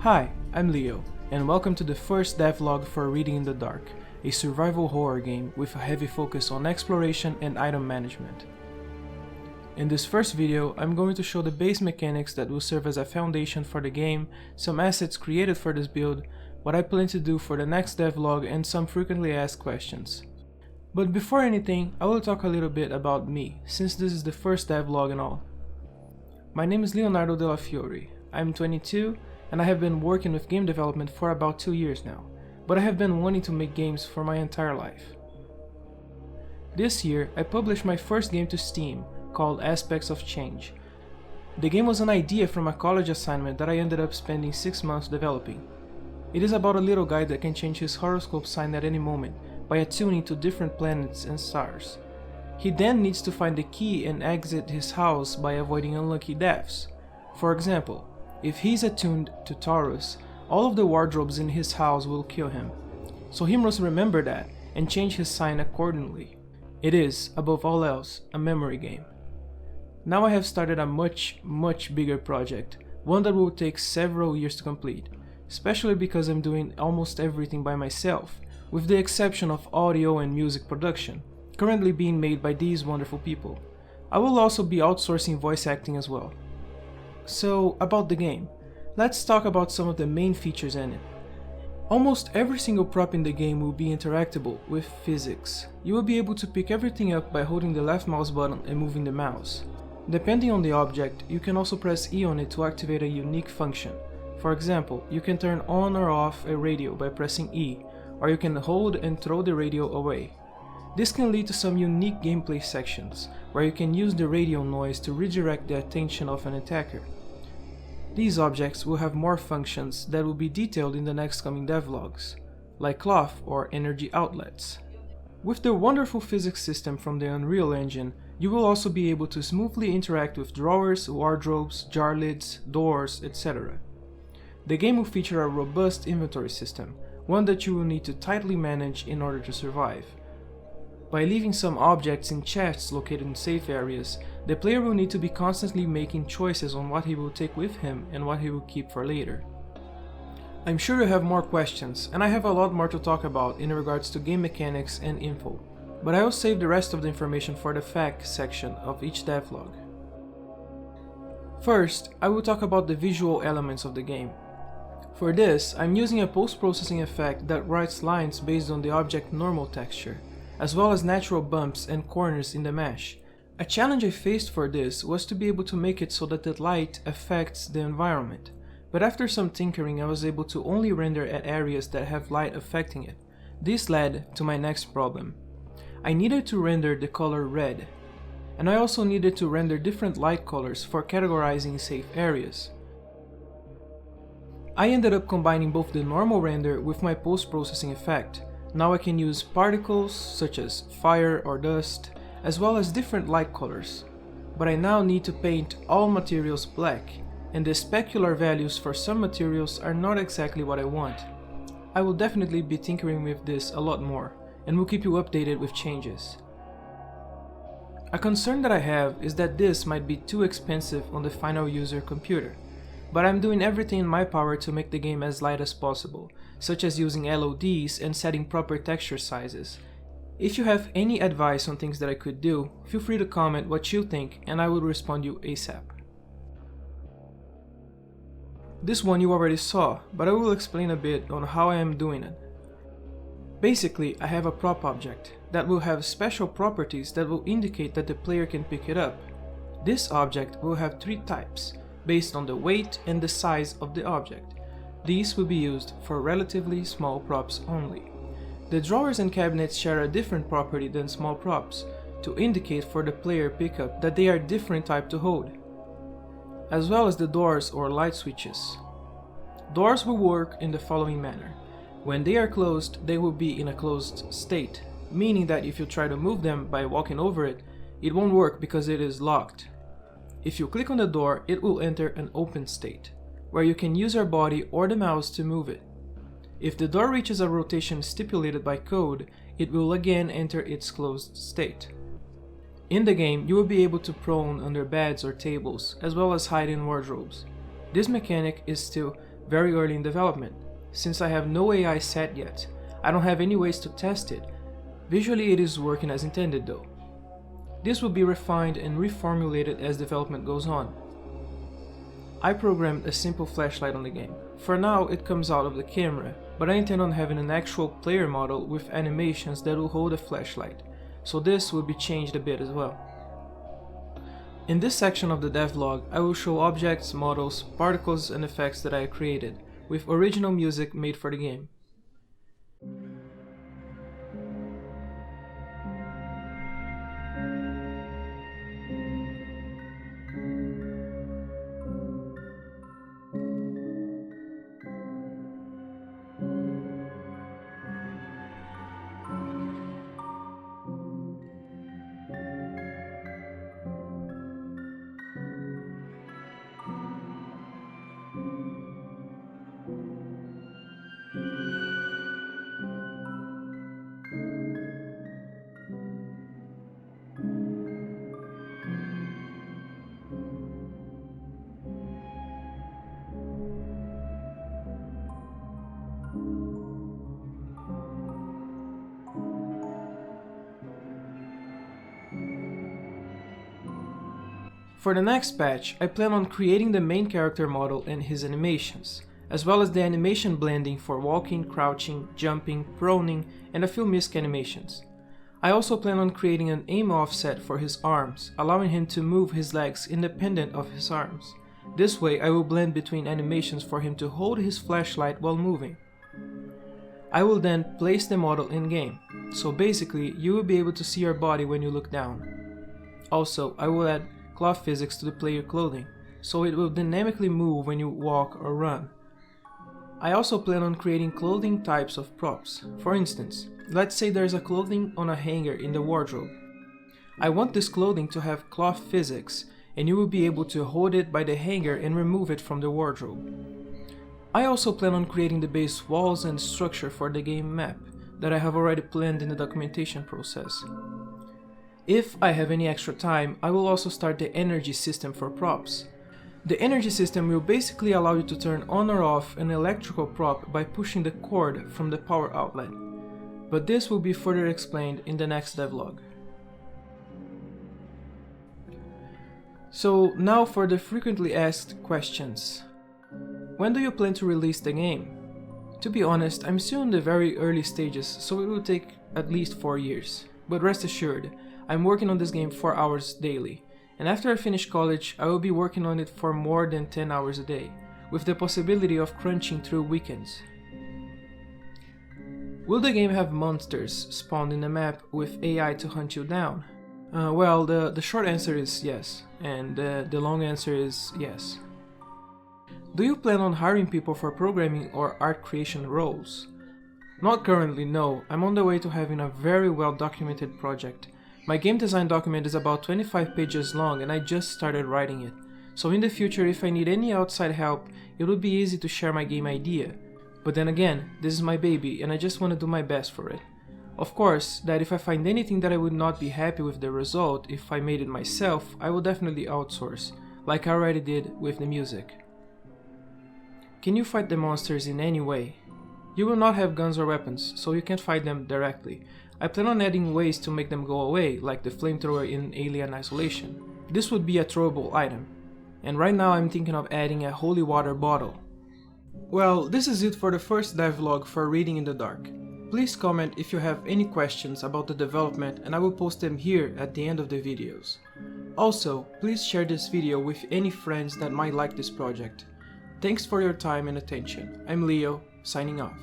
Hi, I'm Leo, and welcome to the first devlog for Reading in the Dark, a survival horror game with a heavy focus on exploration and item management. In this first video, I'm going to show the base mechanics that will serve as a foundation for the game, some assets created for this build, what I plan to do for the next devlog, and some frequently asked questions. But before anything, I will talk a little bit about me, since this is the first devlog and all. My name is Leonardo Della Fiore. I'm 22, and I have been working with game development for about 2 years now, but I have been wanting to make games for my entire life. This year, I published my first game to Steam, called Aspects of Change. The game was an idea from a college assignment that I ended up spending 6 months developing. It is about a little guy that can change his horoscope sign at any moment by attuning to different planets and stars. He then needs to find the key and exit his house by avoiding unlucky deaths. For example, if he's attuned to Taurus, all of the wardrobes in his house will kill him. So he must remember that and change his sign accordingly. It is, above all else, a memory game. Now I have started a much bigger project, one that will take several years to complete, especially because I'm doing almost everything by myself, with the exception of audio and music production, currently being made by these wonderful people. I will also be outsourcing voice acting as well. So, about the game, let's talk about some of the main features in it. Almost every single prop in the game will be interactable with physics. You will be able to pick everything up by holding the left mouse button and moving the mouse. Depending on the object, you can also press E on it to activate a unique function. For example, you can turn on or off a radio by pressing E, or you can hold and throw the radio away. This can lead to some unique gameplay sections, where you can use the radio noise to redirect the attention of an attacker. These objects will have more functions that will be detailed in the next coming devlogs, like cloth or energy outlets. With the wonderful physics system from the Unreal Engine, you will also be able to smoothly interact with drawers, wardrobes, jar lids, doors, etc. The game will feature a robust inventory system, one that you will need to tightly manage in order to survive. By leaving some objects in chests located in safe areas, the player will need to be constantly making choices on what he will take with him and what he will keep for later. I'm sure you have more questions, and I have a lot more to talk about in regards to game mechanics and info, but I will save the rest of the information for the facts section of each devlog. First, I will talk about the visual elements of the game. For this, I'm using a post-processing effect that writes lines based on the object normal texture, as well as natural bumps and corners in the mesh. A challenge I faced for this was to be able to make it so that the light affects the environment, but after some tinkering I was able to only render at areas that have light affecting it. This led to my next problem. I needed to render the color red, and I also needed to render different light colors for categorizing safe areas. I ended up combining both the normal render with my post-processing effect. Now I can use particles such as fire or dust, as well as different light colors. But I now need to paint all materials black, and the specular values for some materials are not exactly what I want. I will definitely be tinkering with this a lot more, and will keep you updated with changes. A concern that I have is that this might be too expensive on the final user computer, but I'm doing everything in my power to make the game as light as possible, such as using LODs and setting proper texture sizes. If you have any advice on things that I could do, feel free to comment what you think and I will respond you ASAP. This one you already saw, but I will explain a bit on how I am doing it. Basically, I have a prop object that will have special properties that will indicate that the player can pick it up. This object will have 3 types, based on the weight and the size of the object. These will be used for relatively small props only. The drawers and cabinets share a different property than small props, to indicate for the player pickup that they are different type to hold, as well as the doors or light switches. Doors will work in the following manner. When they are closed, they will be in a closed state, meaning that if you try to move them by walking over it, it won't work because it is locked. If you click on the door, it will enter an open state, where you can use your body or the mouse to move it. If the door reaches a rotation stipulated by code, it will again enter its closed state. In the game, you will be able to prone under beds or tables, as well as hide in wardrobes. This mechanic is still very early in development. Since I have no AI set yet, I don't have any ways to test it. Visually it is working as intended though. This will be refined and reformulated as development goes on. I programmed a simple flashlight on the game. For now it comes out of the camera, but I intend on having an actual player model with animations that will hold a flashlight, so this will be changed a bit as well. In this section of the devlog, I will show objects, models, particles and effects that I created, with original music made for the game. For the next patch, I plan on creating the main character model and his animations, as well as the animation blending for walking, crouching, jumping, proning, and a few misc animations. I also plan on creating an aim offset for his arms, allowing him to move his legs independent of his arms. This way I will blend between animations for him to hold his flashlight while moving. I will then place the model in-game, so basically you will be able to see your body when you look down. Also, I will add cloth physics to the player clothing, so it will dynamically move when you walk or run. I also plan on creating clothing types of props. For instance, let's say there's a clothing on a hanger in the wardrobe. I want this clothing to have cloth physics, and you will be able to hold it by the hanger and remove it from the wardrobe. I also plan on creating the base walls and structure for the game map that I have already planned in the documentation process. If I have any extra time, I will also start the energy system for props. The energy system will basically allow you to turn on or off an electrical prop by pushing the cord from the power outlet, but this will be further explained in the next devlog. So now for the frequently asked questions. When do you plan to release the game? To be honest, I'm still in the very early stages, so it will take at least 4 years, but rest assured, I'm working on this game 4 hours daily, and after I finish college, I will be working on it for more than 10 hours a day, with the possibility of crunching through weekends. Will the game have monsters spawned in the map with AI to hunt you down? Well, the short answer is yes, and the long answer is yes. Do you plan on hiring people for programming or art creation roles? Not currently, no. I'm on the way to having a very well documented project. My game design document is about 25 pages long and I just started writing it. So in the future, if I need any outside help, it would be easy to share my game idea. But then again, this is my baby and I just want to do my best for it. Of course, that if I find anything that I would not be happy with the result if I made it myself, I will definitely outsource, like I already did with the music. Can you fight the monsters in any way? You will not have guns or weapons, so you can't fight them directly. I plan on adding ways to make them go away, like the flamethrower in Alien Isolation. This would be a throwable item. And right now I'm thinking of adding a holy water bottle. Well, this is it for the first devlog for Reading in the Dark. Please comment if you have any questions about the development and I will post them here at the end of the videos. Also, please share this video with any friends that might like this project. Thanks for your time and attention. I'm Leo, signing off.